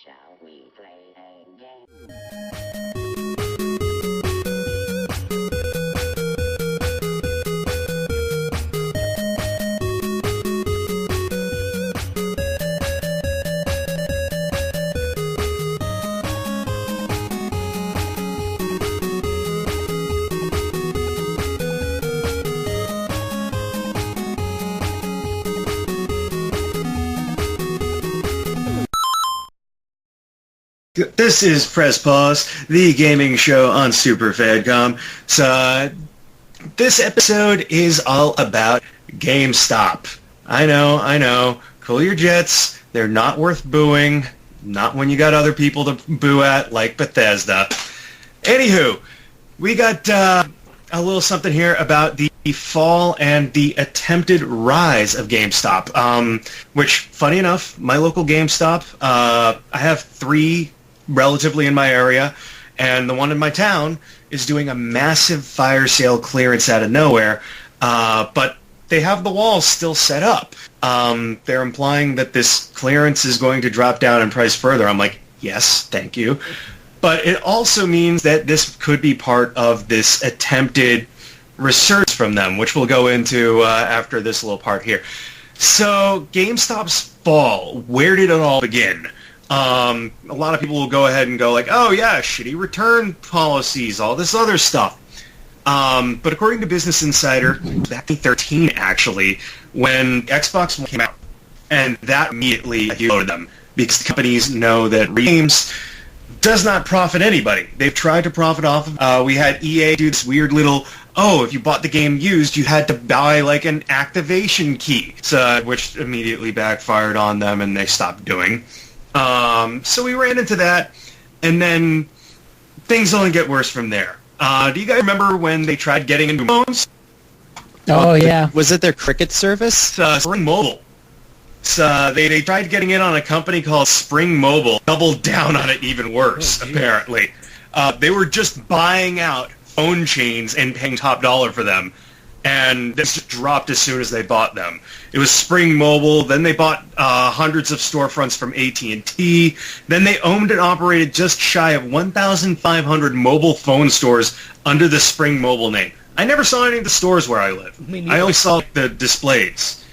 Shall we play a game? This is Press Pause, the gaming show on SuperFancom's. So, this episode is all about GameStop. I know. Cool your jets. They're not worth booing. Not when you got other people to boo at, like Bethesda. Anywho, we got a little something here about the fall and the attempted rise of GameStop, which, funny enough, my local GameStop, I have 3 relatively in my area, and the one in my town is doing a massive fire sale clearance out of nowhere, but they have the walls still set up. They're implying that this clearance is going to drop down in price further. I'm like, yes, thank you. But it also means that this could be part of this attempted research from them, which we'll go into after this little part here. So, GameStop's fall, where did it all begin? A lot of people will go ahead and go like, oh yeah, shitty return policies, all this other stuff. But according to Business Insider, back in 2013 actually, when Xbox One came out, and that immediately exploded them, because companies know that games does not profit anybody. They've tried to profit off of, we had EA do this weird little, if you bought the game used, you had to buy like an activation key, so, which immediately backfired on them and they stopped doing. So we ran into that, and then things only get worse from there. Do you guys remember when they tried getting into phones? Oh, yeah. Was it their Cricket service? Spring Mobile. So they tried getting in on a company called Spring Mobile, doubled down on it even worse, apparently. They were just buying out phone chains and paying top dollar for them. And this just dropped as soon as they bought them. It was Spring Mobile. Then they bought hundreds of storefronts from AT&T. Then they owned and operated just shy of 1,500 mobile phone stores under the Spring Mobile name. I never saw any of the stores where I live. I only saw the displays.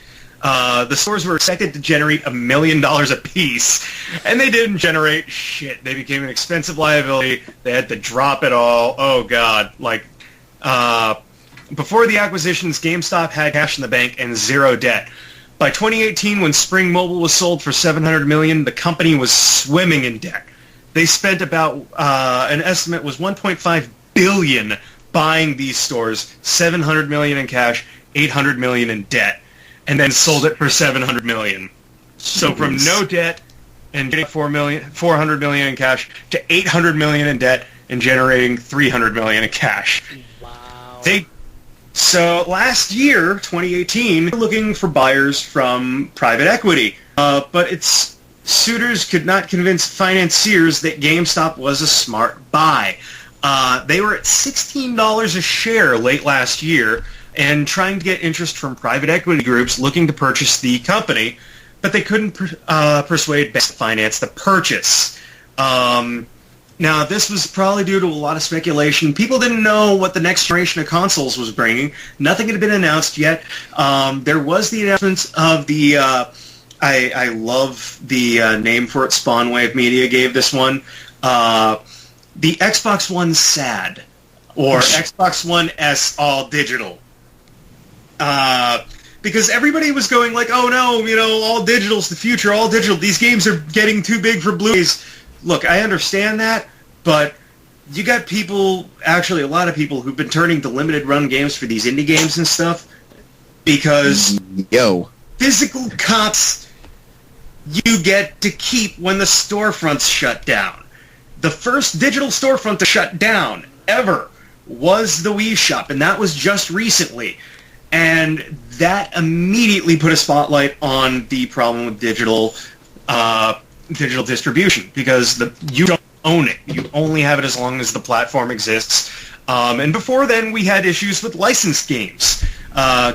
The stores were expected to generate $1 million a piece, and they didn't generate shit. They became an expensive liability. They had to drop it all. Oh, God. Before the acquisitions, GameStop had cash in the bank and zero debt. By 2018, when Spring Mobile was sold for $700 million, the company was swimming in debt. They spent about, an estimate was $1.5 billion buying these stores, $700 million in cash, $800 million in debt, and then sold it for $700 million. So from no debt and getting $400 million in cash to $800 million in debt and generating $300 million in cash. Wow. So last year, 2018, we're looking for buyers from private equity, but its suitors could not convince financiers that GameStop was a smart buy. They were at $16 a share late last year and trying to get interest from private equity groups looking to purchase the company, but they couldn't persuade banks to finance the purchase. Now, this was probably due to a lot of speculation. People didn't know what the next generation of consoles was bringing. Nothing had been announced yet. There was the announcement of the, I love the name for it, Spawnwave Media gave this one, the Xbox One SAD, or Xbox One S All Digital. Because everybody was going like, oh no, all digital's the future, all digital. These games are getting too big for Blu-rays. Look, I understand that, but you got people, actually a lot of people, who've been turning to limited run games for these indie games and stuff because physical copies you get to keep when the storefronts shut down. The first digital storefront to shut down ever was the Wii Shop, and that was just recently. And that immediately put a spotlight on the problem with digital distribution, because you don't own it. You only have it as long as the platform exists. And before then, we had issues with licensed games.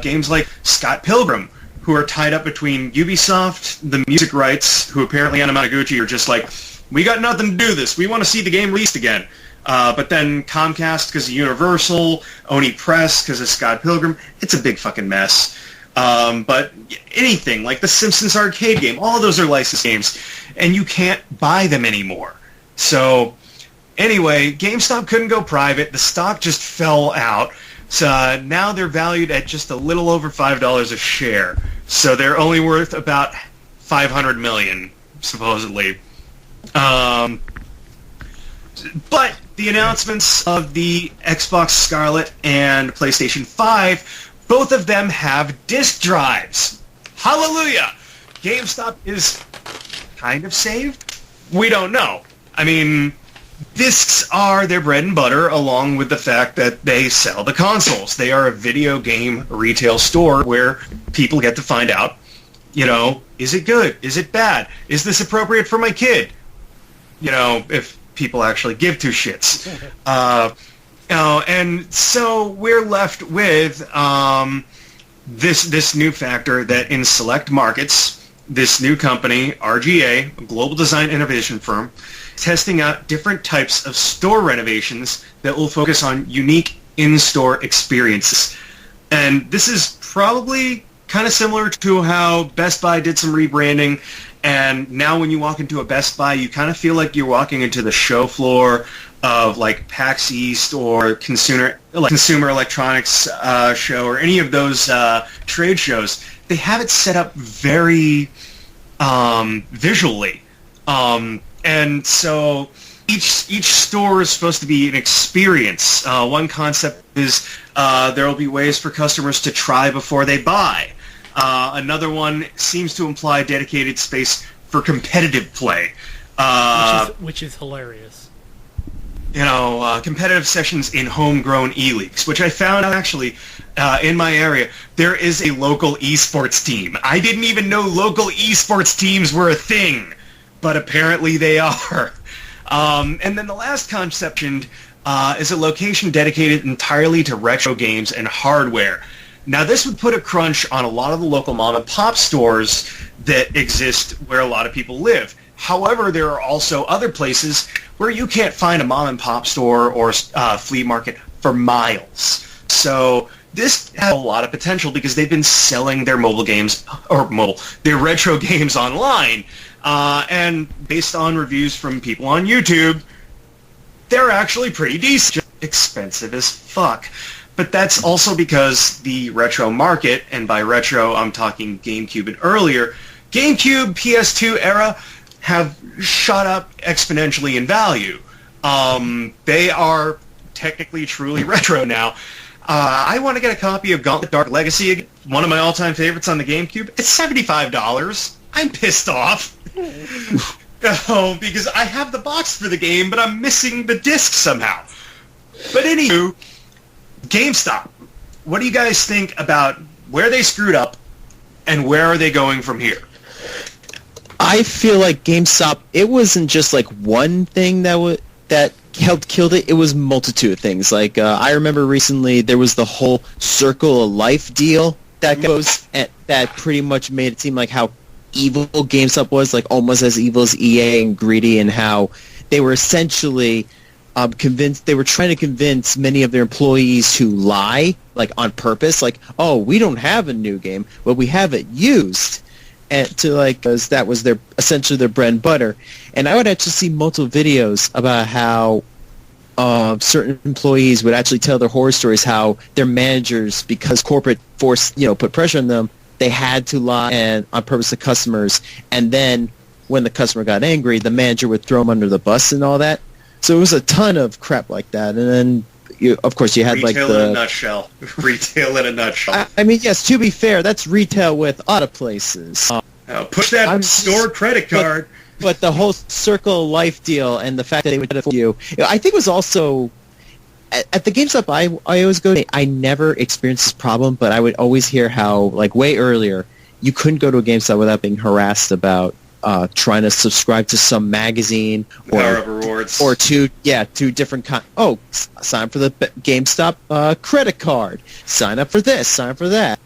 Games like Scott Pilgrim, who are tied up between Ubisoft, the music rights, who apparently Anamanaguchi are just like, We got nothing to do with this. We want to see the game released again. But then Comcast because of Universal, Oni Press because of Scott Pilgrim. It's a big fucking mess. But anything like the Simpsons arcade game, all of those are licensed games, and you can't buy them anymore. So anyway, GameStop couldn't go private. The stock just fell out. So now they're valued at just a little over $5 a share. So they're only worth about $500 million, supposedly. But the announcements of the Xbox Scarlet and PlayStation 5, both of them have disk drives. Hallelujah! GameStop is kind of saved? We don't know. I mean, discs are their bread and butter, along with the fact that they sell the consoles. They are a video game retail store where people get to find out, is it good? Is it bad? Is this appropriate for my kid? If people actually give two shits. And so we're left with this new factor that in select markets, this new company, RGA, a global design innovation firm, testing out different types of store renovations that will focus on unique in-store experiences. And this is probably kind of similar to how Best Buy did some rebranding, and now when you walk into a Best Buy, you kind of feel like you're walking into the show floor of like PAX East or Consumer Electronics show or any of those trade shows. They have it set up very visually. And so each store is supposed to be an experience. One concept is there will be ways for customers to try before they buy. Another one seems to imply dedicated space for competitive play. Which is hilarious. Competitive sessions in homegrown e-leagues, which I found actually in my area. There is a local esports team. I didn't even know local esports teams were a thing, but apparently they are. And then the last conception is a location dedicated entirely to retro games and hardware. Now, this would put a crunch on a lot of the local mom-and-pop stores that exist where a lot of people live. However, there are also other places where you can't find a mom-and-pop store or flea market for miles. So this has a lot of potential because they've been selling their their retro games online. And based on reviews from people on YouTube, they're actually pretty decent. Expensive as fuck. But that's also because the retro market, and by retro I'm talking GameCube and earlier, GameCube, PS2 era have shot up exponentially in value. They are technically truly retro now. I want to get a copy of Gauntlet Dark Legacy, one of my all-time favorites on the GameCube. It's $75. I'm pissed off. Because I have the box for the game, but I'm missing the disc somehow. But anywho, GameStop, what do you guys think about where they screwed up and where are they going from here? I feel like GameStop, it wasn't just like one thing that helped kill it. It was a multitude of things. Like I remember recently there was the whole Circle of Life deal that that pretty much made it seem like how evil GameStop was, like almost as evil as EA and greedy, and how they were essentially they were trying to convince many of their employees to lie, like on purpose, like, oh, we don't have a new game, but we have it used, and to like, because that was essentially their bread and butter. And I would actually see multiple videos about how certain employees would actually tell their horror stories, how their managers, because corporate force, put pressure on them, they had to lie and on purpose to customers, and then when the customer got angry, the manager would throw them under the bus and all that. So it was a ton of crap like that, and then of course you had retail like the in a nutshell. Retail in a nutshell. I mean, yes. To be fair, that's retail with a lot of places. Push that store credit card. But the whole Circle of Life deal and the fact that they would do it for you, I think it was also at the GameStop I always go to. I never experienced this problem, but I would always hear how, like, way earlier, you couldn't go to a GameStop without being harassed about trying to subscribe to some magazine or rewards, or two different sign up for the GameStop credit card, sign up for this, sign up for that.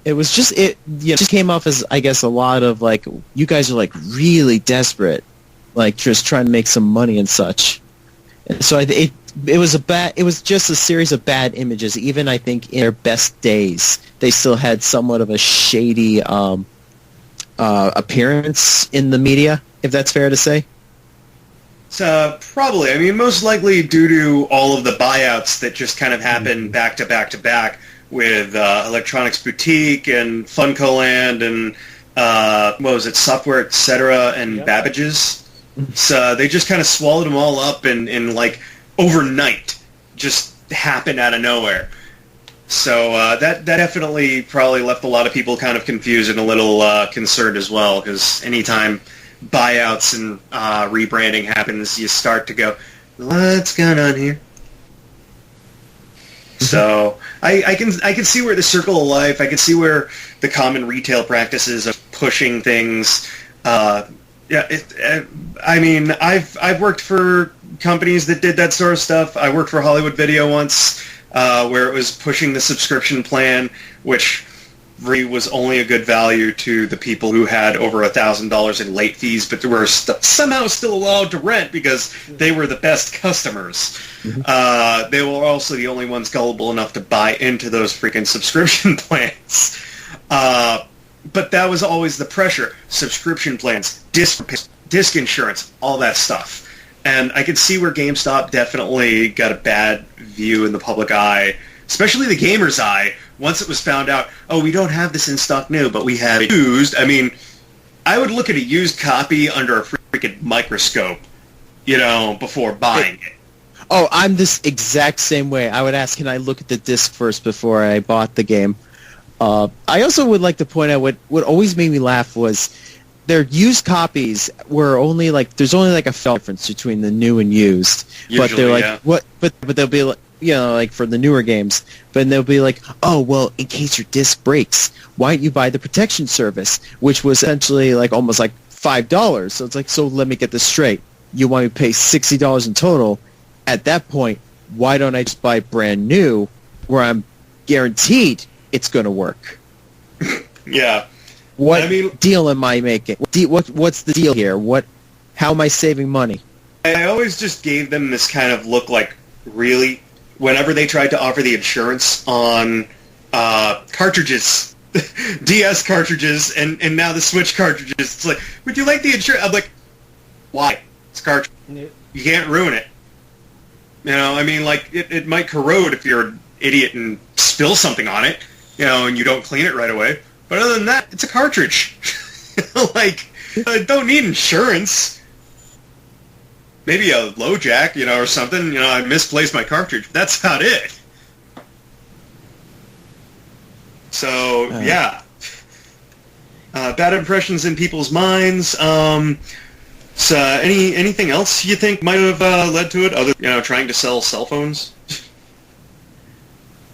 It was just just came off as, I guess, a lot of like, you guys are like really desperate, like just trying to make some money and such. And so it was just a series of bad images. Even I think in their best days, they still had somewhat of a shady appearance in the media, if that's fair to say. Probably. I mean, most likely due to all of the buyouts that just kind of happened back to back to back with Electronics Boutique and FuncoLand and what was it, Software Etc. and Babbage's. So they just kind of swallowed them all up and like overnight just happened out of nowhere. So that definitely probably left a lot of people kind of confused and a little concerned as well, because anytime buyouts and rebranding happens, you start to go, what's going on here? So I can see where the circle of life, I can see where the common retail practices of pushing things. I mean, I've worked for companies that did that sort of stuff. I worked for Hollywood Video once, where it was pushing the subscription plan, which really was only a good value to the people who had over $1,000 in late fees, but they were somehow still allowed to rent because they were the best customers. They were also the only ones gullible enough to buy into those freaking subscription plans. But that was always the pressure. Subscription plans, disc insurance, all that stuff. And I could see where GameStop definitely got a bad view in the public eye, especially the gamer's eye, once it was found out, oh, we don't have this in stock new, but we have it used. I mean, I would look at a used copy under a freaking microscope, before buying it. Oh, I'm this exact same way. I would ask, can I look at the disc first before I bought the game? I also would like to point out what always made me laugh was their used copies were only there's only a felt difference between the new and used. Usually, but they're like, yeah. what? But they'll be like, for the newer games, but they'll be like, oh, well, in case your disc breaks, why don't you buy the protection service, which was essentially almost $5. So it's like, so let me get this straight. You want me to pay $60 in total? At that point, why don't I just buy brand new where I'm guaranteed it's going to work? Yeah. What deal am I making? What's the deal here? How am I saving money? I always just gave them this kind of look like, really? Whenever they tried to offer the insurance on cartridges, DS cartridges, and now the Switch cartridges, it's like, would you like the insurance? I'm like, why? It's cartridge. You can't ruin it. It might corrode if you're an idiot and spill something on it, and you don't clean it right away. But other than that, it's a cartridge. I don't need insurance. Maybe a low jack, or something. I misplaced my cartridge. That's about it. So, yeah. Bad impressions in people's minds. So, anything else you think might have led to it, other trying to sell cell phones?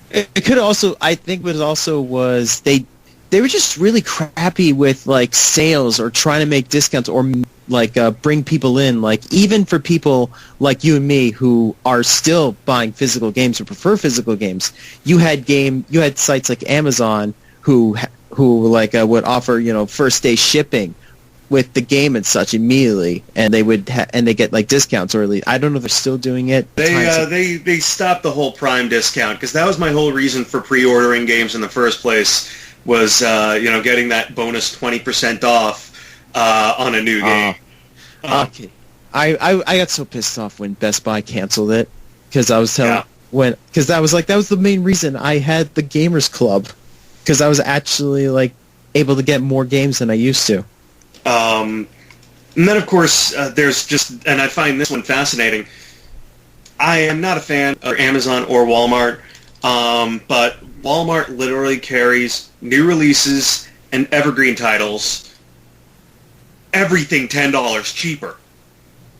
It could also, I think what it also was, they were just really crappy with sales or trying to make discounts or bring people in. Even for people like you and me who are still buying physical games or prefer physical games, you had sites like Amazon who would offer first day shipping with the game and such immediately, and they would and they get discounts, or at least I don't know if they're still doing it. They stopped the whole Prime discount, because that was my whole reason for pre-ordering games in the first place. Was getting that bonus 20% off on a new game. Okay, I got so pissed off when Best Buy canceled it, because I was telling because that was the main reason I had the Gamers Club, because I was actually able to get more games than I used to. And then of course there's just, and I find this one fascinating. I am not a fan of Amazon or Walmart, but Walmart literally carries new releases and evergreen titles, everything $10 cheaper.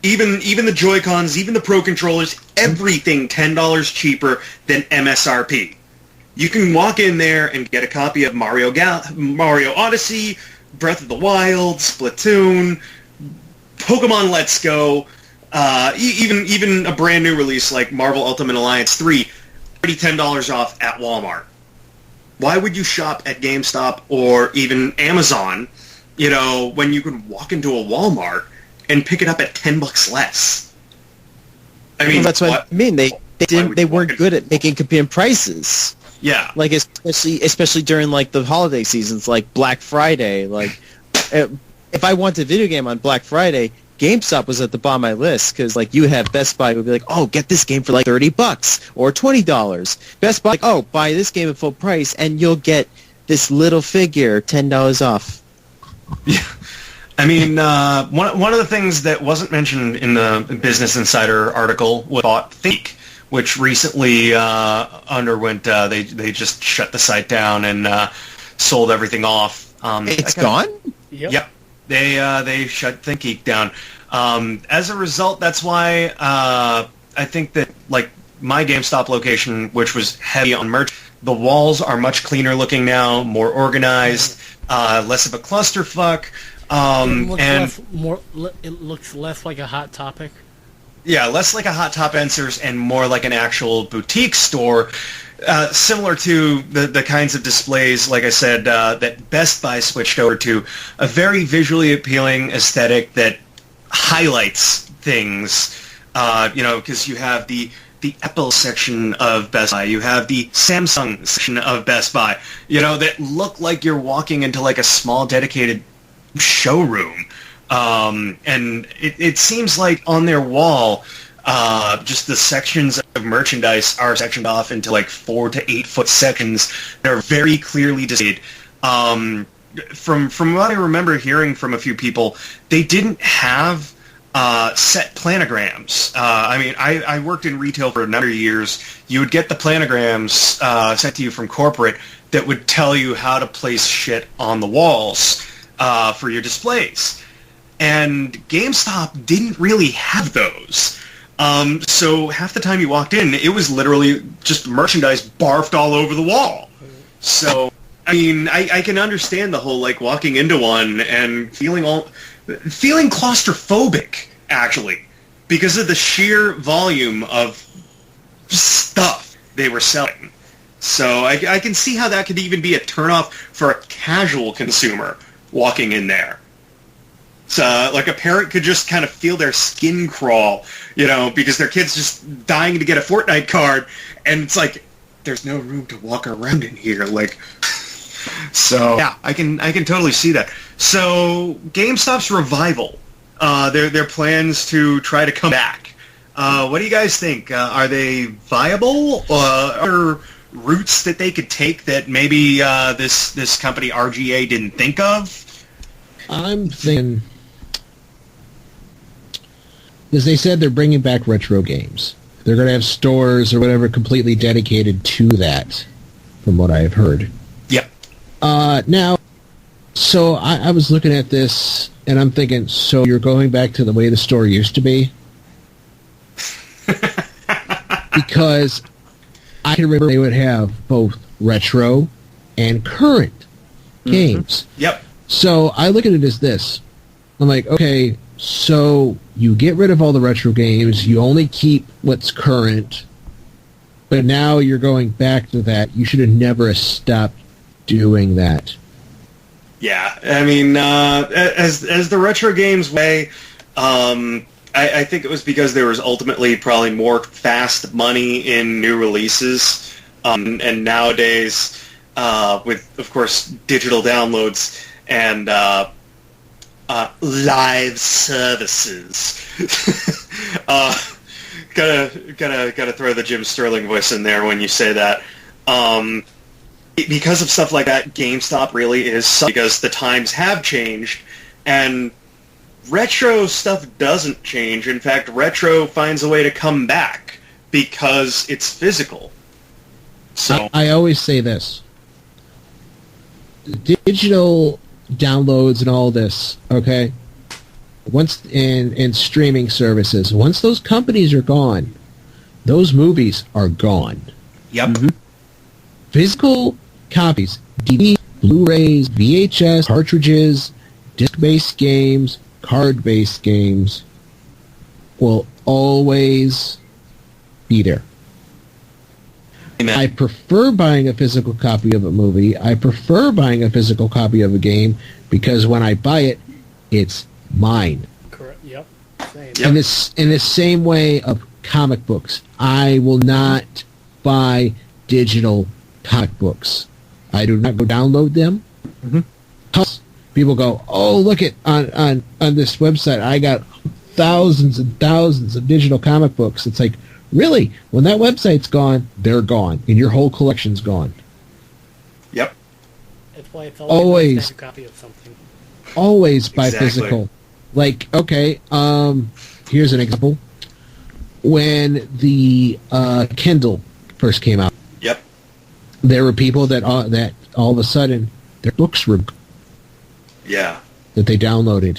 Even the Joy-Cons, even the Pro Controllers, everything $10 cheaper than MSRP. You can walk in there and get a copy of Mario Odyssey, Breath of the Wild, Splatoon, Pokemon Let's Go, even a brand new release like Marvel Ultimate Alliance 3, already $10 off at Walmart. Why would you shop at GameStop or even Amazon, when you can walk into a Walmart and pick it up at $10 less. I mean, well, that's what I mean. They weren't good at making competing prices. Yeah, like especially during like the holiday seasons, like Black Friday. Like, if I wanted a video game on Black Friday, GameStop was at the bottom of my list because like you have Best Buy would be like, oh, get this game for like $30 or $20. Best Buy, like, oh, buy this game at full price and you'll get this little figure $10 off. Yeah. I mean, one of the things that wasn't mentioned in the Business Insider article was bought Think, which recently underwent. They just shut the site down and sold everything off. It's gone? Yep. They shut ThinkGeek down. As a result, that's why I think that like my GameStop location, which was heavy on merch, the walls are much cleaner looking now, more organized, less of a clusterfuck. It looks less like a Hot Topic. Yeah, less like a Hot Top Answers and more like an actual boutique store, similar to the kinds of displays, like I said, that Best Buy switched over to, a very visually appealing aesthetic that highlights things, because you have the Apple section of Best Buy, you have the Samsung section of Best Buy, that look like you're walking into like a small dedicated showroom. And it seems like on their wall, just the sections of merchandise are sectioned off into like 4 to 8 foot sections that are very clearly displayed. From what I remember hearing from a few people, they didn't have set planograms. I worked in retail for a number of years. You would get the planograms sent to you from corporate that would tell you how to place shit on the walls for your displays. And GameStop didn't really have those. So half the time you walked in, it was literally just merchandise barfed all over the wall. So, I mean, I can understand the whole, like, walking into one and feeling claustrophobic, actually, because of the sheer volume of stuff they were selling. So I can see how that could even be a turnoff for a casual consumer walking in there. So, like, a parent could just kind of feel their skin crawl, because their kid's just dying to get a Fortnite card, and it's like, there's no room to walk around in here, like... So, yeah, I can totally see that. So, GameStop's revival, their plans to try to come back. What do you guys think? Are they viable? Are routes that they could take that maybe this company, RGA, didn't think of? I'm thinking... Because they said they're bringing back retro games. They're going to have stores or whatever completely dedicated to that, from what I have heard. Yep. Now, so I was looking at this, and I'm thinking, so you're going back to the way the store used to be? Because I can remember they would have both retro and current games. Yep. So I look at it as this. I'm like, okay, so you get rid of all the retro games, you only keep what's current, but now you're going back to that. You should have never stopped doing that. Yeah, I mean, as the retro games way, I think it was because there was ultimately probably more fast money in new releases, and nowadays, with, of course, digital downloads and live services. Gotta throw the Jim Sterling voice in there when you say that. Because of stuff like that, GameStop really is because the times have changed, and retro stuff doesn't change. In fact, retro finds a way to come back because it's physical. So I always say this. Digital downloads and all this, okay? Once and streaming services, once those companies are gone, those movies are gone. Yep. Mm-hmm. Physical copies, DVD, Blu-rays, VHS, cartridges, disc-based games, card-based games will always be there. Amen. I prefer buying a physical copy of a movie. I prefer buying a physical copy of a game because when I buy it, it's mine. Correct. Yep. In the same way of comic books, I will not buy digital comic books. I do not go download them. People go, oh, look at on this website, I got thousands and thousands of digital comic books. It's like, really? When that website's gone, they're gone, and your whole collection's gone. Yep. That's why it's Always. nice to have a copy of something. Always buy Exactly. physical. Like, okay, here's an example. When the Kindle first came out, Yep. there were people that all of a sudden their books were Yeah. that they downloaded.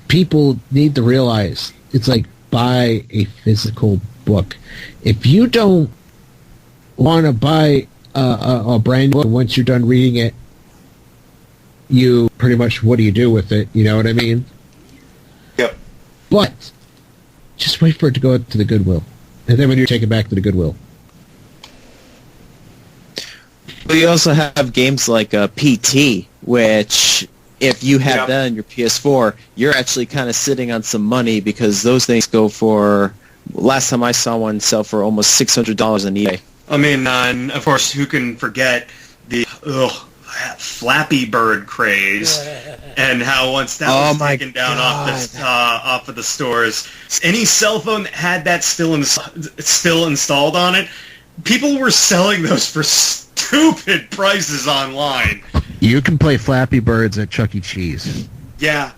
People need to realize it's like, buy a physical book. If you don't want to buy a brand new book, once you're done reading it, you pretty much, what do you do with it? You know what I mean? Yep. But just wait for it to go to the Goodwill, and then when you take it back to the Goodwill. But you also have games like PT, which if you have Yep. that on your PS4, you're actually kind of sitting on some money because those things go for, last time I saw one sell for almost $600 on eBay. I mean, and of course, who can forget the Flappy Bird craze, and how once that was taken down off of the stores, any cell phone that had that still installed on it, people were selling those for stupid prices online. You can play Flappy Birds at Chuck E. Cheese. Yeah.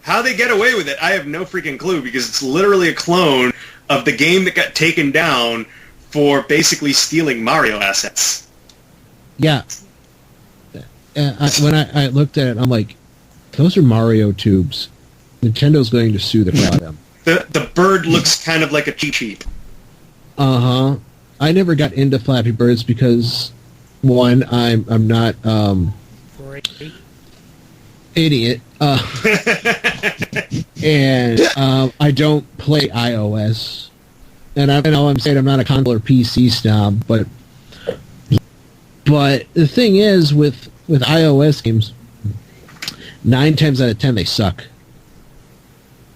How they get away with it, I have no freaking clue, because it's literally a clone of the game that got taken down for basically stealing Mario assets. Yeah. When I looked at it, I'm like, those are Mario tubes. Nintendo's going to sue the crap out of them. The bird looks kind of like a cheat sheet. Uh-huh. I never got into Flappy Birds because, one, I'm not Great. idiot, and I don't play iOS. And I know I'm saying I'm not a console or PC snob, but the thing is with iOS games, 9 times out of 10 they suck.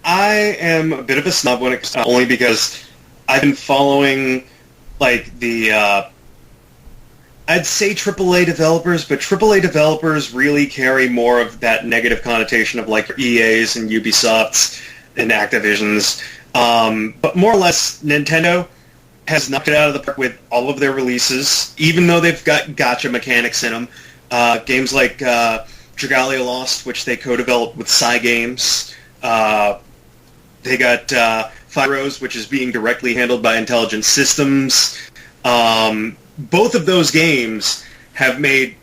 I am a bit of a snob when it comes to, only because I've been following like the I'd say AAA developers, but AAA developers really carry more of that negative connotation of like EA's and Ubisoft's and Activision's. But more or less, Nintendo has knocked it out of the park with all of their releases, even though they've got gacha mechanics in them. Games like Dragalia Lost, which they co-developed with Cygames. They got Fyros, which is being directly handled by Intelligent Systems. Both of those games have made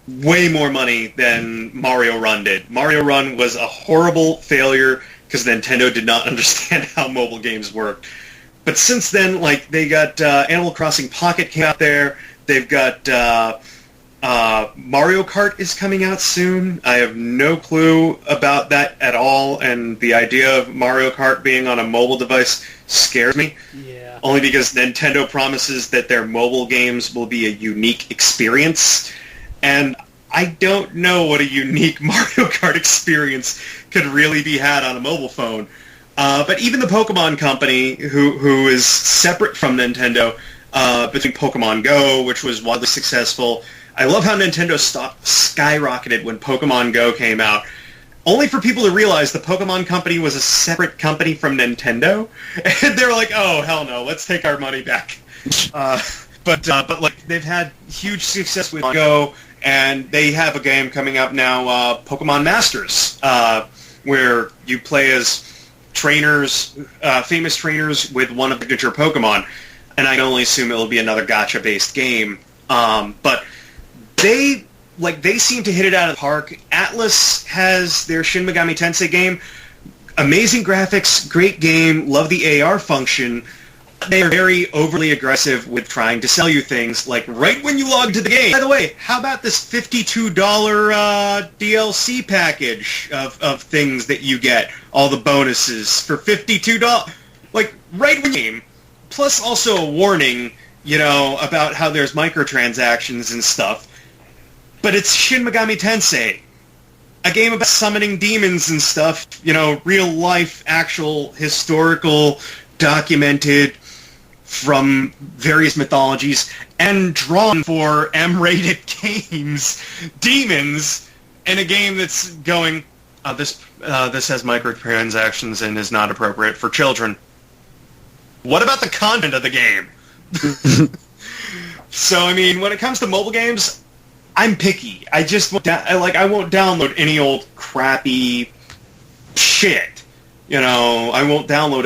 way more money than Mario Run did. Mario Run was a horrible failure because Nintendo did not understand how mobile games worked. But since then, like, they got Animal Crossing Pocket came out there. They've got Mario Kart is coming out soon. I have no clue about that at all, and the idea of Mario Kart being on a mobile device scares me. Yeah. Only because Nintendo promises that their mobile games will be a unique experience, and I don't know what a unique Mario Kart experience could really be had on a mobile phone. But even the Pokemon Company, who is separate from Nintendo, between Pokemon Go, which was wildly successful. I love how Nintendo stock skyrocketed when Pokemon Go came out, only for people to realize the Pokemon Company was a separate company from Nintendo, and they're like, oh, hell no, let's take our money back. But like, they've had huge success with Go, and they have a game coming up now, Pokemon Masters, where you play as trainers, famous trainers with one of the signature Pokemon, and I can only assume it will be another gacha-based game. But they seem to hit it out of the park. Atlas has their Shin Megami Tensei game. Amazing graphics, great game, love the AR function. They are very overly aggressive with trying to sell you things, like right when you log into the game. By the way, how about this $52 DLC package of things that you get, all the bonuses for $52? Like, right when you game. Plus also a warning, about how there's microtransactions and stuff. But it's Shin Megami Tensei. a game about summoning demons and stuff, real life, actual, historical, documented from various mythologies, and drawn for M-rated games, demons, in a game that's going, this has microtransactions and is not appropriate for children. What about the content of the game? So, when it comes to mobile games, I'm picky. I just won't download any old crappy shit. I won't download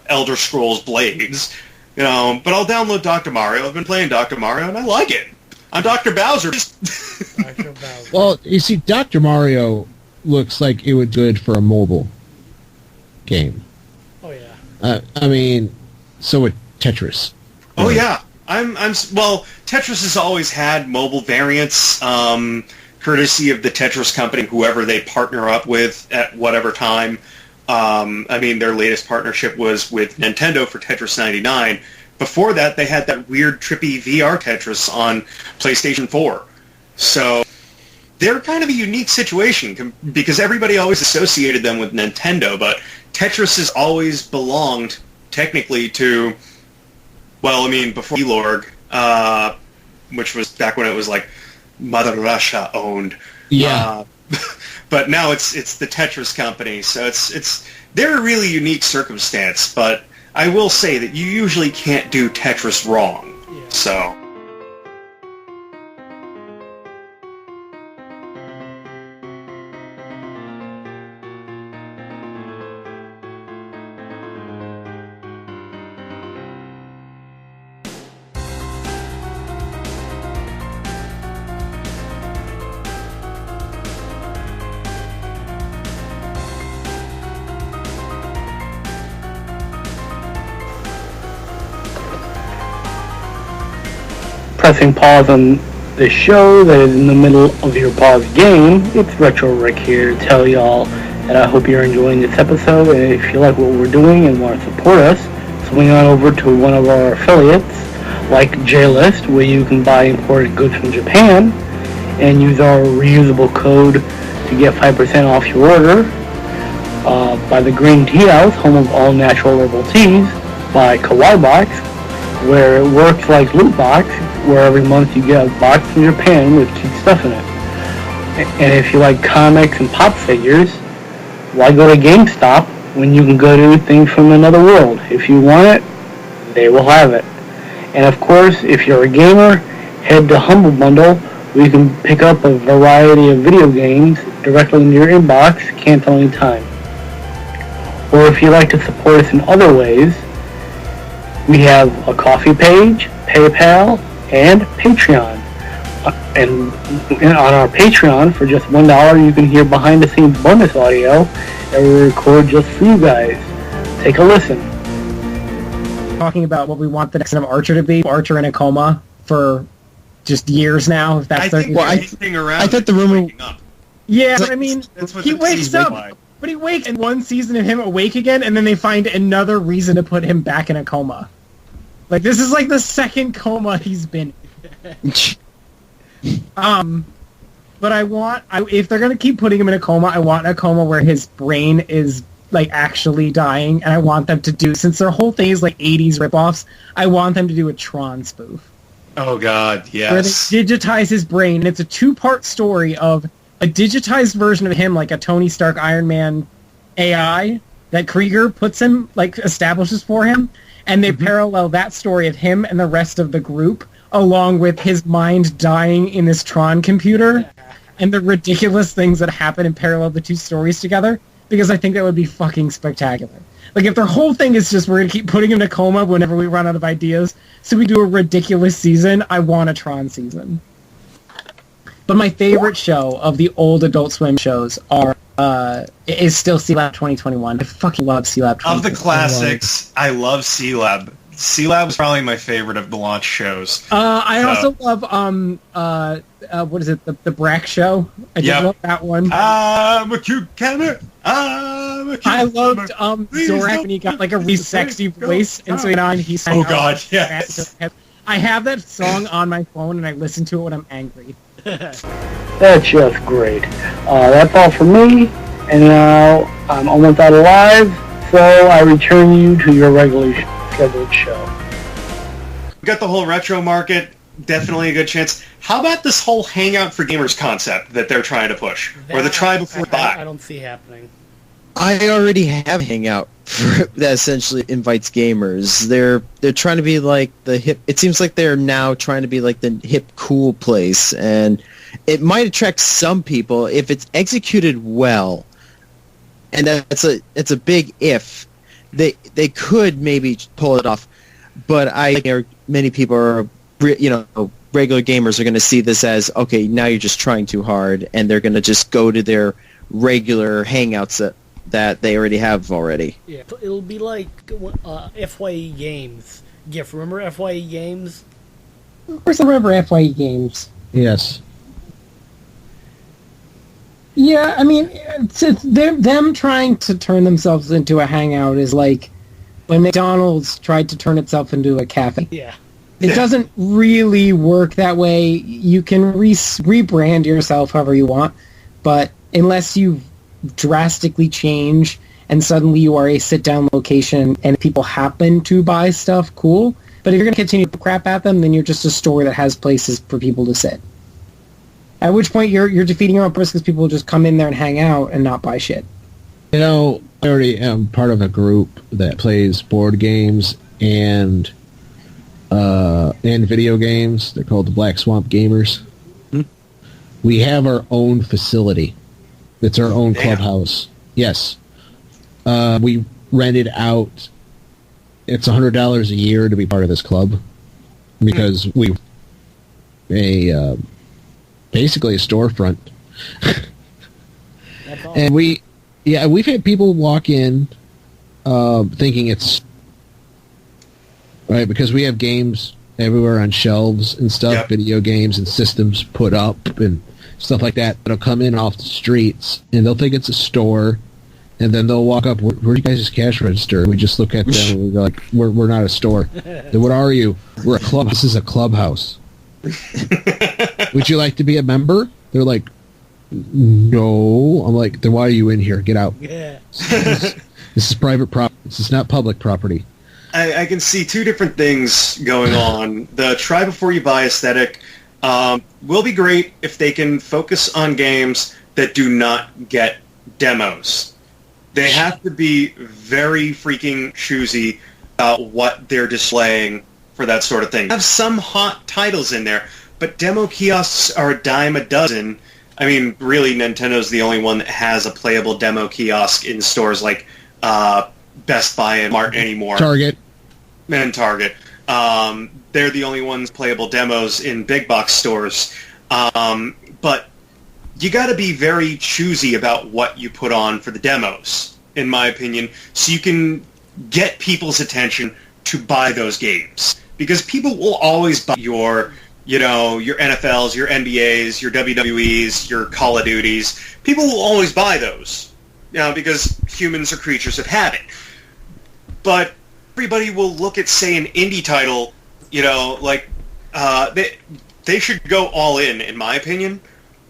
Elder Scrolls Blades. But I'll download Dr. Mario. I've been playing Dr. Mario, and I like it. I'm Dr. Bowser. Dr. Bowser. Well, you see, Dr. Mario looks like it would good for a mobile game. Oh, yeah. So would Tetris. Oh, yeah. Well, Tetris has always had mobile variants, courtesy of the Tetris company, whoever they partner up with at whatever time. Their latest partnership was with Nintendo for Tetris 99. Before that, they had that weird, trippy VR Tetris on PlayStation 4. So they're kind of a unique situation because everybody always associated them with Nintendo, but Tetris has always belonged, technically, to, before Elorg, which was back when it was like Mother Russia owned. Yeah. But now it's the Tetris company, so they're a really unique circumstance, but I will say that you usually can't do Tetris wrong. Yeah. So pressing pause on the show that is in the middle of your pause game. It's Retro Rick here to tell y'all that I hope you're enjoying this episode, and if you like what we're doing and want to support us, swing on over to one of our affiliates like J-List, where you can buy imported goods from Japan and use our reusable code to get 5% off your order. By the Green Tea House, home of all natural herbal teas, by Kawaii Box, where it works like Loot Box, where every month you get a box from Japan with cute stuff in it. And if you like comics and pop figures, why go to GameStop when you can go to things from another world? If you want it, they will have it. And of course, if you're a gamer, head to Humble Bundle, where you can pick up a variety of video games directly in your inbox, cancel any time. Or if you'd like to support us in other ways, we have a Coffee page, PayPal, and Patreon. And on our Patreon, for just $1, you can hear behind-the-scenes bonus audio that we record just for you guys. Take a listen. Talking about what we want the next of Archer to be. Archer in a coma for just years now. If that's I think anything around. I thought the rumor. Yeah, That's but what he the wakes season's up. like. But he wakes in one season of him awake again, and then they find another reason to put him back in a coma. Like, this is like the second coma he's been in. But if they're gonna keep putting him in a coma, I want a coma where his brain is, like, actually dying, and I want them to do, since their whole thing is, like, 80s ripoffs, I want them to do a Tron spoof. Oh, God, yes. Where they digitize his brain, and it's a two-part story of a digitized version of him, like a Tony Stark Iron Man AI, that Krieger puts him, like, establishes for him, and they parallel that story of him and the rest of the group, along with his mind dying in this Tron computer, and the ridiculous things that happen and parallel the two stories together, because I think that would be fucking spectacular. Like, if their whole thing is just we're going to keep putting him in a coma whenever we run out of ideas, so we do a ridiculous season, I want a Tron season. But my favorite show of the old Adult Swim shows is still C-Lab 2021. I fucking love C-Lab 2021. Of the classics, I love C-Lab. C-Lab is probably my favorite of the launch shows. I also love, what is it, the Brack Show? I did love that one. I'm a cute camera. I loved Zorak when he got like a really sexy voice, and so he sang. Oh God, yes. I have that song on my phone, and I listen to it when I'm angry. That's just great. That's all for me, and now I'm almost out of live, so I return you to your regularly scheduled show. We got the whole retro market, definitely a good chance. How about this whole Hangout for Gamers concept that they're trying to push? Or the try before buy? I don't see happening. I already have Hangout that essentially invites gamers. They're trying to be like the hip. It seems like they're now trying to be like the hip, cool place, and it might attract some people if it's executed well. And it's a big if. They could maybe pull it off, but many people are, regular gamers are going to see this as, okay, now you're just trying too hard, and they're going to just go to their regular Hangouts that they already have already. Yeah, it'll be like FYE Games. GIF, remember FYE Games? Of course I remember FYE Games. Yes. Yeah, I mean, them trying to turn themselves into a hangout is like when McDonald's tried to turn itself into a cafe. Yeah. It doesn't really work that way. You can rebrand yourself however you want, but unless you drastically change and suddenly you are a sit-down location and people happen to buy stuff, cool. But if you're going to continue to crap at them, then you're just a store that has places for people to sit. At which point you're defeating your own purpose because people will just come in there and hang out and not buy shit. I already am part of a group that plays board games and video games. They're called the Black Swamp Gamers. We have our own facility. It's our own clubhouse. Yes. We rent it out. It's $100 a year to be part of this club because basically a storefront. And we've had people walk in thinking it's right because we have games everywhere on shelves and stuff, video games and systems put up and stuff like that. They'll come in off the streets and they'll think it's a store, and then they'll walk up. Where's you guys' cash register? We just look at them and we go like, "We're not a store." Then what are you? We're a club. This is a clubhouse. Would you like to be a member? They're like, no. I'm like, then why are you in here? Get out. Yeah. This is private property. This is not public property. I can see two different things going on. The try before you buy aesthetic will be great if they can focus on games that do not get demos. They have to be very freaking choosy about what they're displaying for that sort of thing. Have some hot titles in there, but demo kiosks are a dime a dozen. I mean, really, Nintendo's the only one that has a playable demo kiosk in stores like Best Buy and Mart anymore. Target. And Target. They're the only ones playable demos in big box stores. But you got to be very choosy about what you put on for the demos, in my opinion, so you can get people's attention to buy those games. Because people will always buy your NFLs, your NBAs, your WWEs, your Call of Duties. People will always buy those, because humans are creatures of habit. But everybody will look at, say, an indie title, they should go all in my opinion,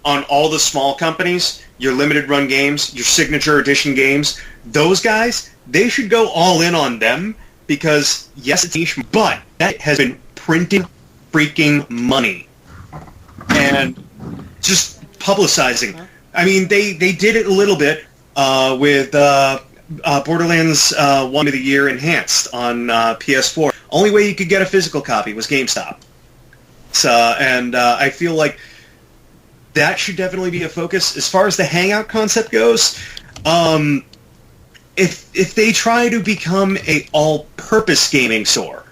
on all the small companies, your limited run games, your signature edition games. Those guys, they should go all in on them because, yes, it's niche, but that has been printing freaking money and just publicizing. I mean, they did it a little bit with Borderlands 1 of the Year Enhanced on PS4. Only way you could get a physical copy was GameStop. So, and I feel like that should definitely be a focus. As far as the Hangout concept goes, if they try to become a all-purpose gaming store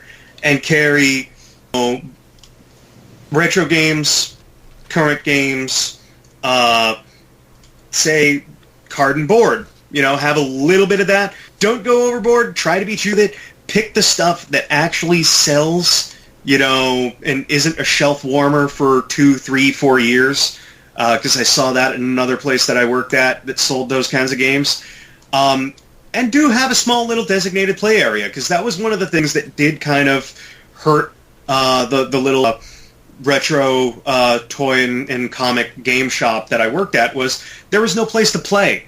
and carry retro games, current games, say card and board, have a little bit of that. Don't go overboard. Try to be true that pick the stuff that actually sells, and isn't a shelf warmer for 2, 3, 4 years. Because I saw that in another place that I worked at that sold those kinds of games. And do have a small little designated play area, because that was one of the things that did kind of hurt the little retro toy and comic game shop that I worked at was there was no place to play.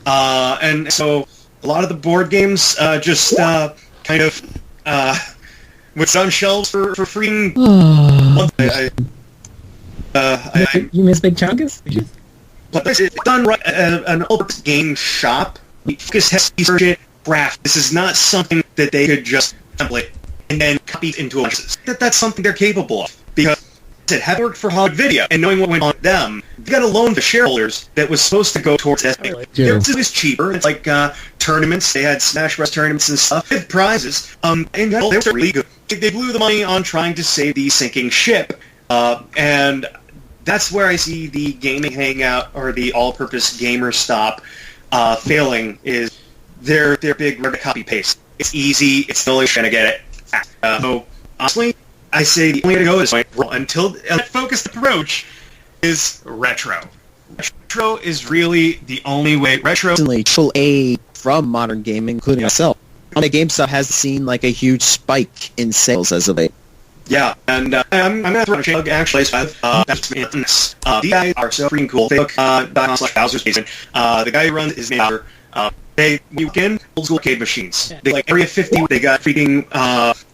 And so a lot of the board games just kind of was on shelves for free. You miss Big Chungus? But it's done right, an old game shop. Focus has research craft. This is not something that they could just template and then copy into a that's something they're capable of. Because it had worked for Hollywood Video, and knowing what went on with them, they got a loan to shareholders that was supposed to go towards that. It was cheaper. It's like tournaments. They had Smash Bros. Tournaments and stuff with prizes. And they were really good. They blew the money on trying to save the sinking ship. And that's where I see the gaming hangout or the all-purpose gamer stop failing. Is their big copy paste. It's easy. It's the only way to get it. So honestly, I say the only way to go is until a focused approach is retro. Retro is really the only way. Retro Triple A from modern gaming, including myself. GameStop has seen like a huge spike in sales as of late. Yeah, and I'm going to throw a plug, actually. These guys are so freaking cool. Facebook.com/Bowser's Basement. The guy who runs is named Bowser. They weekend old school arcade machines. They like Area 50. They got freaking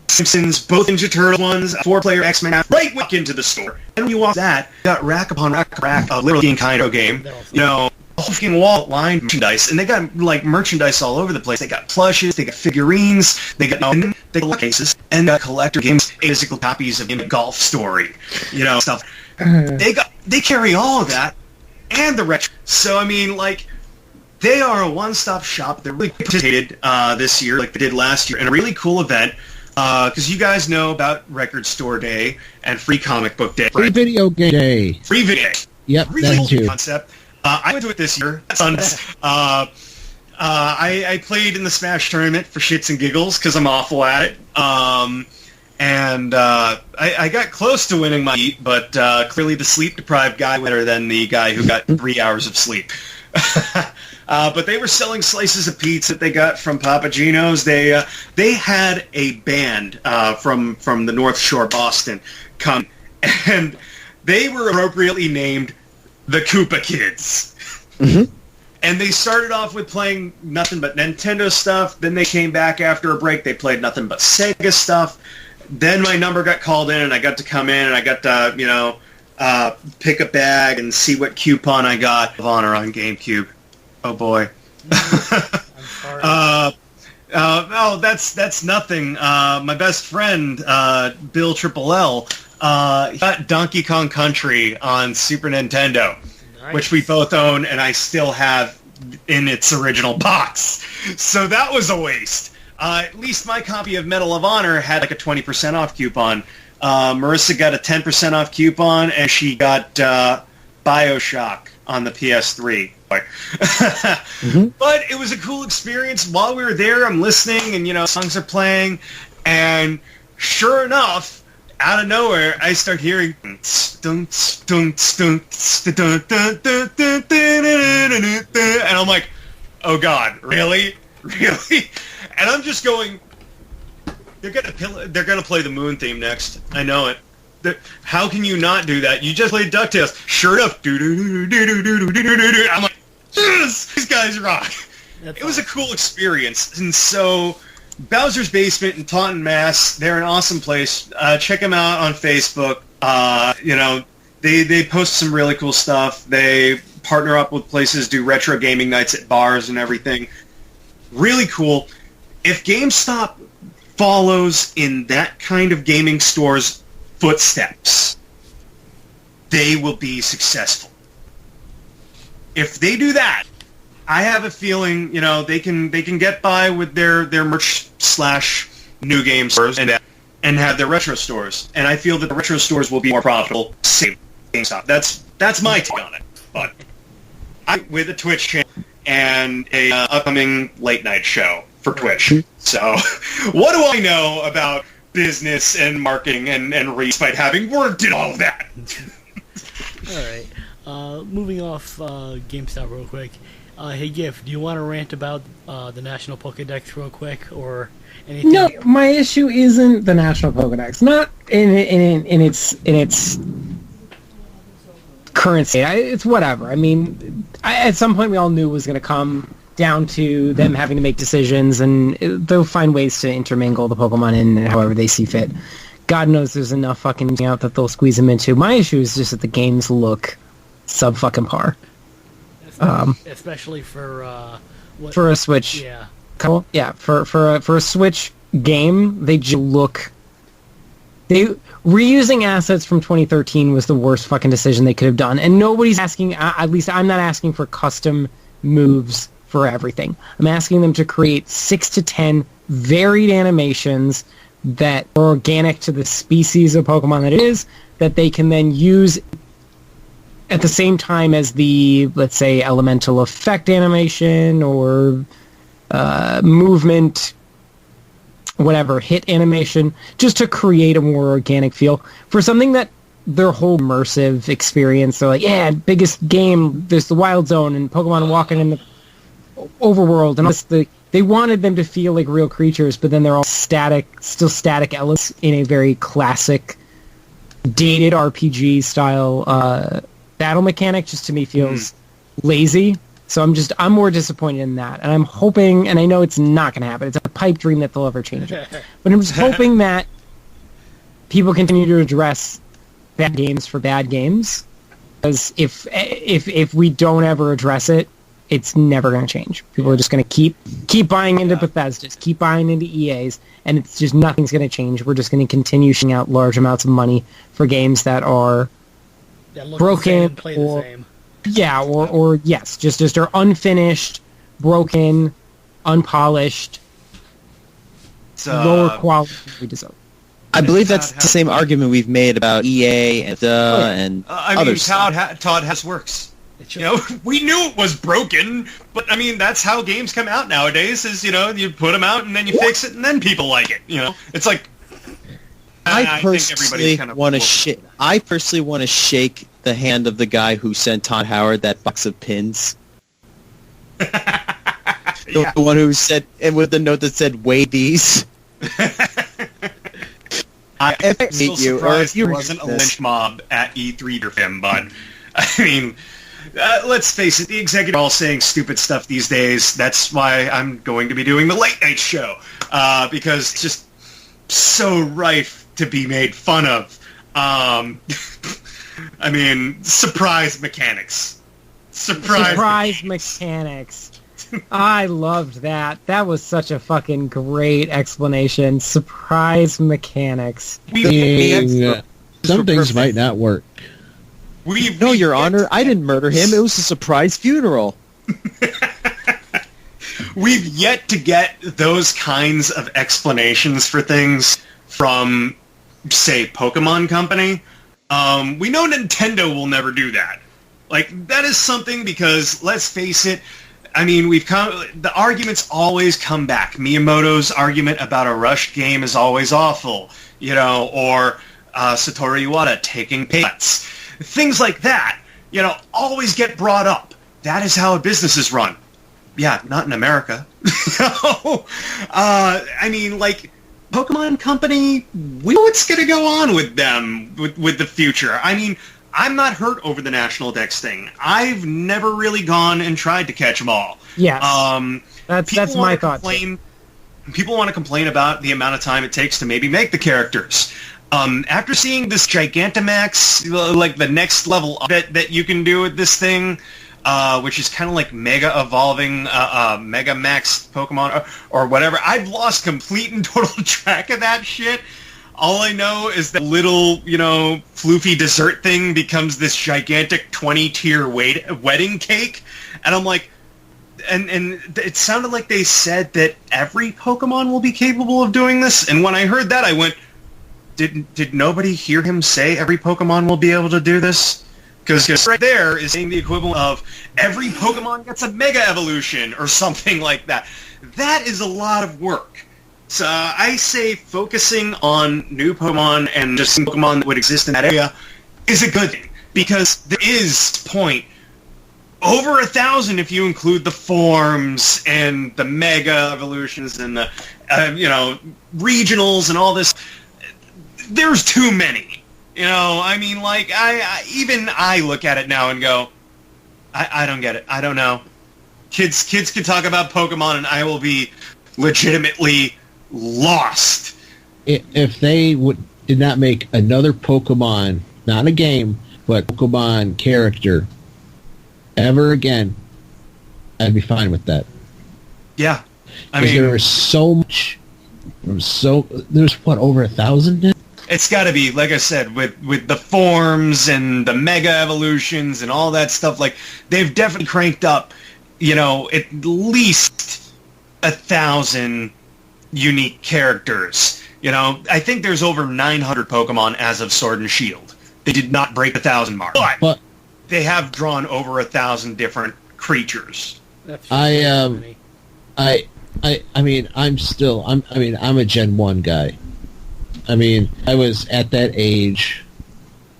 Simpsons, both Ninja Turtle ones, 4-player X-Men. Right, walk into the store, and when you walk that, you got rack upon rack of literally kind of game. You know, a whole fucking wall lined merchandise, and they got like merchandise all over the place. They got plushes, they got figurines, they got cases, and collector games, physical copies of Golf Story, you know, stuff. They carry all of that and the retro. So I mean, like, they are a one-stop shop. They really participated this year, like they did last year, in a really cool event. Because you guys know about Record Store Day and Free Comic Book Day. Free Video Game Day. Free Video. Yep, really that too. Concept. I went to it this year. That's fun. I played in the Smash tournament for shits and giggles because I'm awful at it. And I got close to winning my heat, but clearly the sleep-deprived guy went better than the guy who got 3 hours of sleep. But they were selling slices of pizza that they got from Papa Gino's. They had a band from the North Shore, Boston, come, and they were appropriately named the Koopa Kids. Mm-hmm. And they started off with playing nothing but Nintendo stuff. Then they came back after a break. They played nothing but Sega stuff. Then my number got called in, and I got to come in, and I got to, pick a bag and see what coupon I got of Honor on GameCube. Oh boy. I'm sorry. Oh, that's nothing. My best friend, Bill Triple L, he got Donkey Kong Country on Super Nintendo, Nice. which we both own, and I still have in its original box. So that was a waste. At least my copy of Medal of Honor had like a 20% off coupon. Marissa got a 10% off coupon, and she got BioShock on the PS3. Mm-hmm. But it was a cool experience. While we were there, I'm listening, and songs are playing, and sure enough, out of nowhere, I start hearing, and I'm like, oh god, really? And I'm just going, they're gonna play the Moon theme next. I know it. How can you not do that? You just played DuckTales. Sure enough, I'm like, yes, these guys rock. It was a cool experience. And so, Bowser's Basement in Taunton, Mass. They're an awesome place. Check them out on Facebook. They post some really cool stuff. They partner up with places, do retro gaming nights at bars and everything. Really cool. If GameStop follows in that kind of gaming store's footsteps, they will be successful. If they do that, I have a feeling, they can get by with their merch / new game stores and have their retro stores. And I feel that the retro stores will be more profitable. Same GameStop. That's my take on it. But with a Twitch channel and a upcoming late night show for Twitch. So what do I know about business and marketing and reach by having worked in all of that? All right. Moving off GameStop real quick. Hey, Gif, do you want to rant about the National Pokedex real quick, or anything? No, my issue isn't the National Pokedex. Not in its current state. It's whatever. I mean, at some point we all knew it was going to come down to them having to make decisions, and they'll find ways to intermingle the Pokemon in however they see fit. God knows there's enough fucking out that they'll squeeze them into. My issue is just that the games look sub-fucking par. Especially for for a Switch. Yeah. Cool. Yeah, for a Switch game, they just look... Reusing assets from 2013 was the worst fucking decision they could have done, and nobody's asking, at least I'm not asking for custom moves for everything. I'm asking them to create 6 to 10 varied animations that are organic to the species of Pokemon that it is, that they can then use at the same time as the, let's say, elemental effect animation or movement, whatever, hit animation, just to create a more organic feel for something that their whole immersive experience. They're like, yeah, biggest game, there's the Wild Zone and Pokemon walking in the overworld, and all this, they wanted them to feel like real creatures, but then they're all still static elements in a very classic, dated RPG style battle mechanic. Just to me feels lazy. So I'm more disappointed in that, and I'm hoping, and I know it's not going to happen. It's a pipe dream that they'll ever change it, but I'm just hoping that people continue to address bad games for bad games, because if we don't ever address it, it's never going to change. People are just going to keep buying into Bethesda's, keep buying into EA's, and it's just nothing's going to change. We're just going to continue shing out large amounts of money for games that are broken or yes, just are unfinished, broken, unpolished, lower quality than we deserve. I believe that's the same argument we've made about EA and other stuff. Todd has works. You know, we knew it was broken, but I mean, that's how games come out nowadays. Is, you know, you put them out and then you fix it and then people like it. You know, it's like I personally want to shake the hand of the guy who sent Todd Howard that box of pins. The one who said, and with the note that said, "Weigh these." I'm still surprised there wasn't a lynch mob at E3 for him, but I mean, let's face it, the executives are all saying stupid stuff these days. That's why I'm going to be doing the late night show, because it's just so rife to be made fun of. I mean, surprise mechanics. Surprise mechanics. I loved that. That was such a fucking great explanation. Surprise mechanics. Some things might not work. No, Your Honor, I didn't murder him. It was a surprise funeral. We've yet to get those kinds of explanations for things from, say, Pokemon Company. We know Nintendo will never do that. Like, that is something because, let's face it, I mean, the arguments always come back. Miyamoto's argument about a rushed game is always awful, you know, or Satoru Iwata taking pay cuts. Things like that, you know, always get brought up. That is how a business is run. Yeah, not in America. I mean, like, Pokemon Company, we know what's going to go on with them, with the future. I mean, I'm not hurt over the National Dex thing. I've never really gone and tried to catch them all. Yes, that's my thought. People want to complain about the amount of time it takes to maybe make the characters. After seeing this Gigantamax, like the next level that you can do with this thing, which is kind of like Mega Evolving Mega Max Pokemon or whatever, I've lost complete and total track of that shit. All I know is that little, you know, floofy dessert thing becomes this gigantic 20-tier wedding cake, and I'm like, and it sounded like they said that every Pokemon will be capable of doing this, and when I heard that, I went, did nobody hear him say every Pokemon will be able to do this? Because right there is saying the equivalent of every Pokemon gets a Mega Evolution or something like that. That is a lot of work. So I say focusing on new Pokemon and just Pokemon that would exist in that area is a good thing, because there is point over 1,000 if you include the forms and the mega evolutions and the regionals and all this. There's too many. I mean, like, I look at it now and go, I don't get it. I don't know. Kids can talk about Pokemon and I will be legitimately lost. If they did not make another Pokemon, not a game, but Pokemon character ever again, I'd be fine with that. Yeah. I mean, there was so much. There's what, over 1,000 now? It's got to be, like I said, with the forms and the mega evolutions and all that stuff. Like, they've definitely cranked up, at least 1,000 unique characters. I think there's over 900 Pokemon as of Sword and Shield. They did not break the 1,000 mark, but they have drawn over 1,000 different creatures. I'm a Gen 1 guy. I mean, I was at that age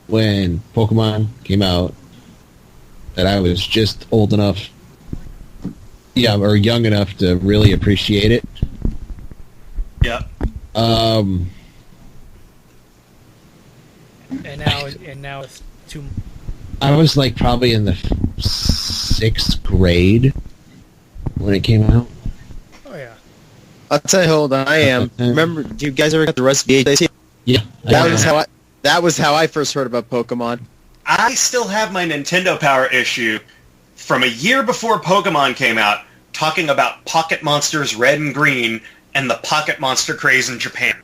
when Pokemon came out that I was just old enough, or young enough to really appreciate it. Yeah. And now it's too. I was like probably in the 6th grade when it came out. Oh yeah. I'll tell you, hold on, I am. Remember, do you guys ever get the rest of VHS? Yeah. That was how I first heard about Pokemon. I still have my Nintendo Power issue from a year before Pokemon came out, talking about Pocket Monsters Red and Green and the Pocket Monster craze in Japan.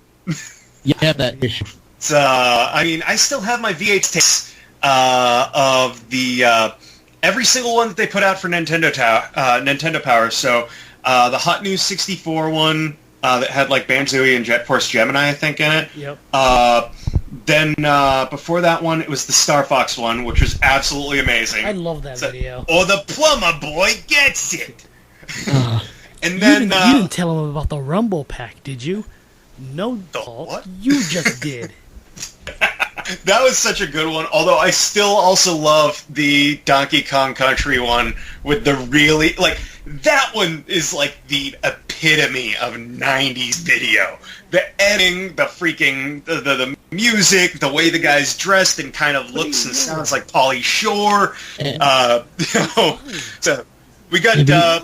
Yeah, that issue. So, I still have my VHS of the every single one that they put out for Nintendo Power. So, the Hot News 64 one that had like Banzooey and Jet Force Gemini, I think, in it. Yep. Then before that one, it was the Star Fox one, which was absolutely amazing. I love that video. Oh, the plumber boy gets it. And You then didn't tell him about the Rumble Pack, did you? No, Paul. What? You just did. that was such a good one. Although I still also love the Donkey Kong Country one with the really that one is like the epitome of 90s video. The editing, the freaking the music, the way the guy's dressed and kind of looks and sounds like Pauly Shore. So we got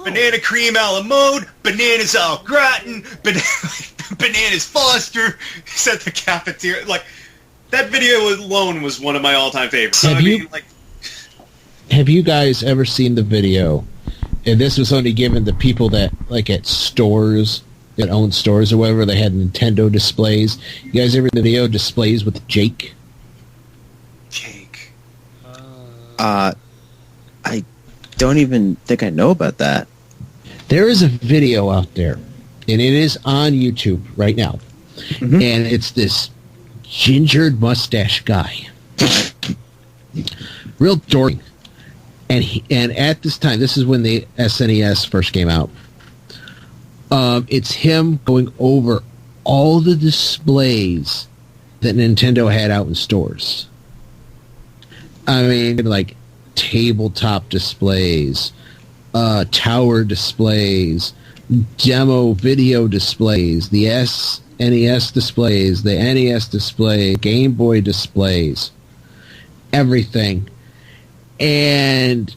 banana cream a la mode, bananas au gratin, bananas Foster. He's at the cafeteria. Like, that video alone was one of my all-time favorites. So, have you guys ever seen the video? And this was only given to people that, like, at stores, that own stores or whatever, they had Nintendo displays. You guys ever see the video displays with Jake? Jake. I don't even think I know about that. There is a video out there, and it is on YouTube right now. Mm-hmm. And it's this gingered mustache guy. Real dorky. And at this time, this is when the SNES first came out. It's him going over all the displays that Nintendo had out in stores. I mean, like tabletop displays, tower displays, demo video displays, the SNES displays, the NES display, Game Boy displays, everything. And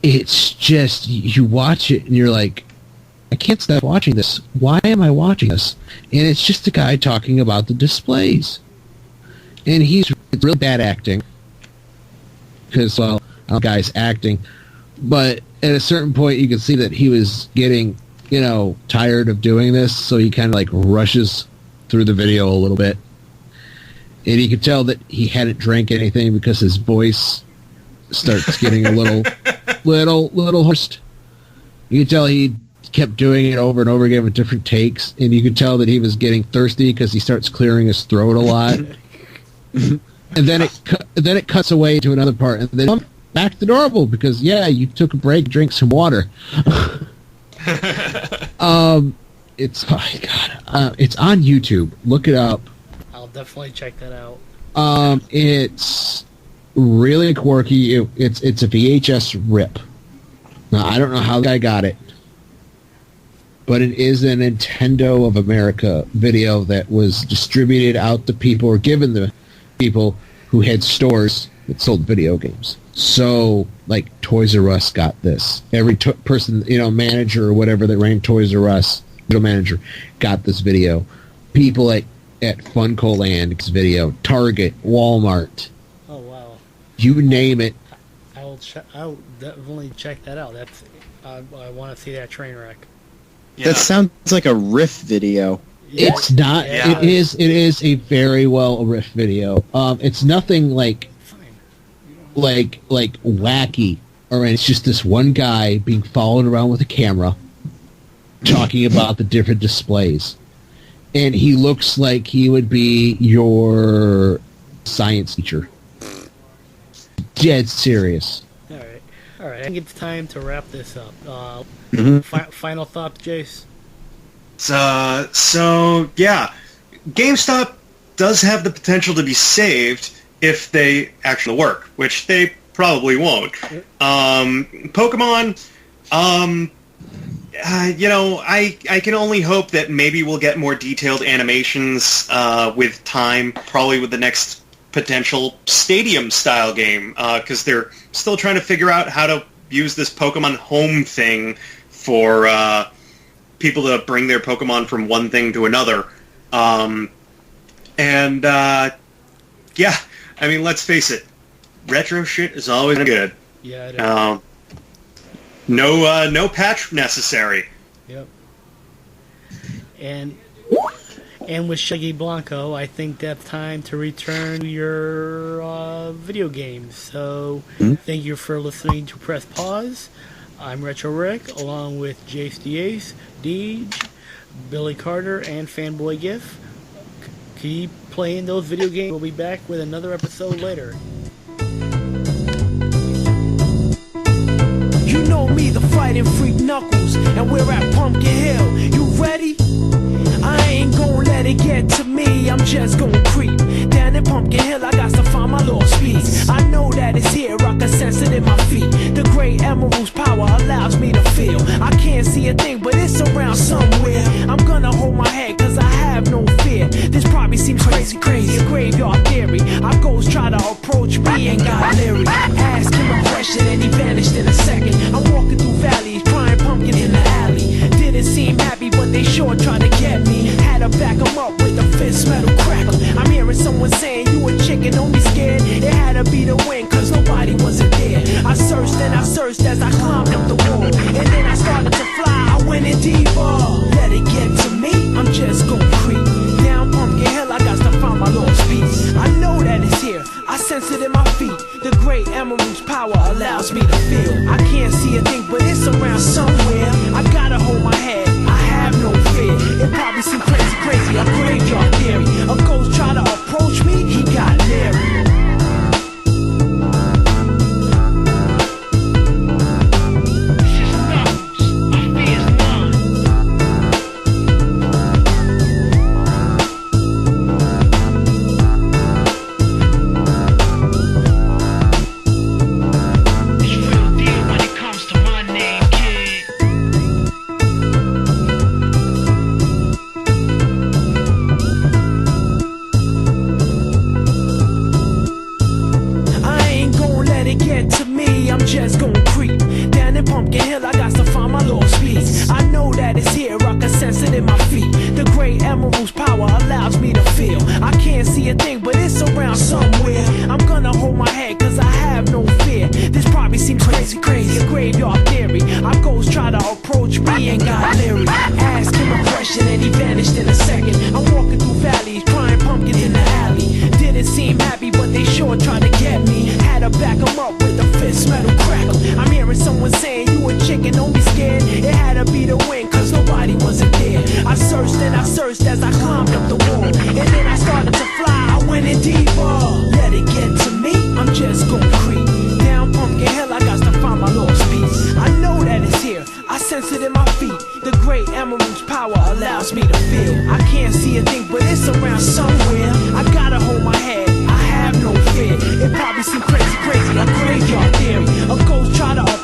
it's just, you watch it and you're like, I can't stop watching this. Why am I watching this? And it's just a guy talking about the displays. And it's really bad acting. Because, well, the guy's acting. But at a certain point, you can see that he was getting, tired of doing this. So he kind of like rushes through the video a little bit. And you could tell that he hadn't drank anything because his voice starts getting a little hoarse. You could tell he kept doing it over and over again with different takes, and you could tell that he was getting thirsty because he starts clearing his throat a lot. And then it cuts away to another part, and then back to normal because you took a break, drink some water. It's it's on YouTube. Look it up. I'll definitely check that out. It's really quirky. It's a VHS rip. Now, I don't know how the guy got it, but it is a Nintendo of America video that was distributed out to people or given to people who had stores that sold video games. So, like, Toys R Us got this. Every person, manager or whatever that ran Toys R Us, middle manager, got this video. People at Funcoland got this video. Target, Walmart. Oh wow! You name it. I'll definitely check that out. I want to see that train wreck. Yeah. That sounds like a riff video. Yeah, It's not. yeah. It is a very well riff video. It's nothing like wacky, or it's just this one guy being followed around with a camera, talking about the different displays, and he looks like he would be your science teacher. Dead serious. All right. I think it's time to wrap this up. Final thoughts, Jace. So yeah, GameStop does have the potential to be saved if they actually work, which they probably won't. Pokemon, I can only hope that maybe we'll get more detailed animations with time, probably with the next potential stadium-style game, because they're still trying to figure out how to use this Pokemon Home thing for people to bring their Pokemon from one thing to another. Yeah, I mean, let's face it, retro shit is always good. Yeah, it is. No patch necessary. Yep. And with Shaggy Blanco, I think that's time to return to your video games. So, thank you for listening to Press Pause. I'm Retro Rick, along with Jace Diaz, Deej, Billy Carter, and Fanboy GIF. Keep playing those video games. We'll be back with another episode later. You know me, the fighting freak Knuckles, and we're at Pumpkin Hill. You ready? I ain't gon' let it get to me, I'm just gon' creep down in Pumpkin Hill, I got to find my lost piece. I know that it's here, I can sense it in my feet. The great emerald's power allows me to feel. I can't see a thing, but it's around somewhere. I'm gonna hold my head, cause I have no fear. This probably seems crazy, a graveyard theory. Our ghosts try to approach me and got leery. Ask him a question and he vanished in a second. I'm walking through valleys, crying pumpkin in the alley. Didn't seem happy, but they sure tried to get me. Had to back them up with a fist metal crackle. I'm hearing someone saying, you a chicken, don't be scared. It had to be the wind, cause nobody wasn't there. I searched and I searched as I climbed up the wall. And then I started to fly, I went in deeper. Let it get to me, I'm just gon' creep down Pumpkin Hill, I got to find my lost piece. I know that it's here, I sense it in my feet. The great emerald's power allows me to feel. I can't see a thing, but it's around somewhere. I gotta hold my head, I have no fear. It probably seems crazy, a graveyard theory. A ghost try to approach me, he got leery. Just gon' creep down in Pumpkin Hill, I got to find my lost piece. I know that it's here, I can sense it in my feet. The great emerald's power allows me to feel. I can't see a thing, but it's around somewhere. I'm gonna hold my head, cause I have no fear. This probably seems crazy, a graveyard theory. Our ghosts try to approach me and got leery. Ask him a question and he vanished in a second. I'm walking through valleys, crying pumpkin in the alley. Didn't seem happy, but they sure tried to get me. Had to back them up with a fist metal crackle. I'm hearing someone saying, you a chicken, don't be scared. It had to be the wind, cause nobody wasn't there. I searched and I searched as I climbed up the wall. And then I started to fly, I went in deeper. Let it get to me, I'm just gon' creep down Pumpkin Hill, I got to find my lost piece. I know that it's here, I sense it in my feet. The great emerald's power allows me to feel. I can't see a thing, but it's around somewhere. I gotta hold my head, I have no no fear. It probably seem crazy, a graveyard theory. A ghost try to